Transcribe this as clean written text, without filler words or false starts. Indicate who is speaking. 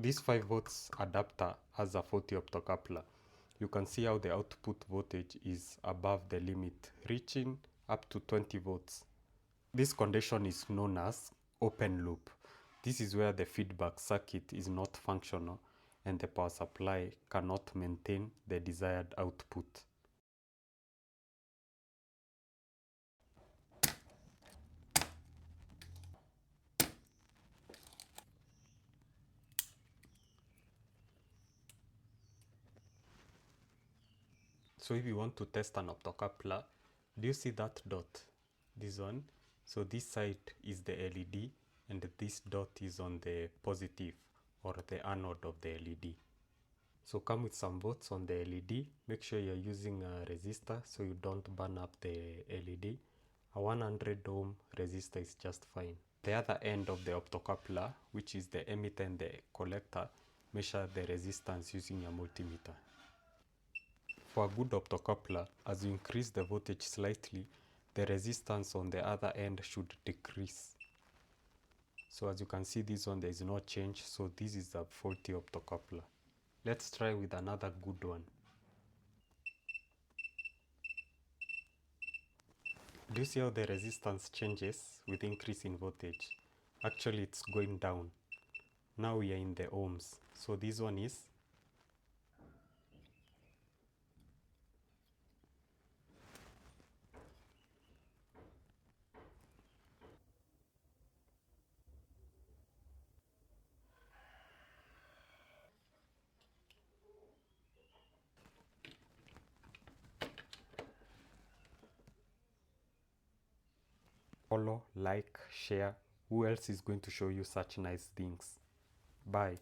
Speaker 1: this 5 volts adapter has a 40 optocoupler. You can see how the output voltage is above the limit, reaching up to 20 volts. This condition is known as open loop. This is where the feedback circuit is not functional and the power supply cannot maintain the desired output. So if you want to test an optocoupler, do you see that dot? This one. So this side is the LED and this dot is on the positive or the anode of the LED. So come with some volts on the LED. Make sure you're using a resistor so you don't burn up the LED. A 100 ohm resistor is just fine. The other end of the optocoupler, which is the emitter and the collector, measure the resistance using a multimeter. For a good optocoupler, as you increase the voltage slightly, the resistance on the other end should decrease. So as you can see, this one there is no change, so this is a faulty optocoupler. Let's try with another good one. Do you see how the resistance changes with increase in voltage? Actually, it's going down. Now we are in the ohms. So this one is follow, like, share. Who else is going to show you such nice things? Bye.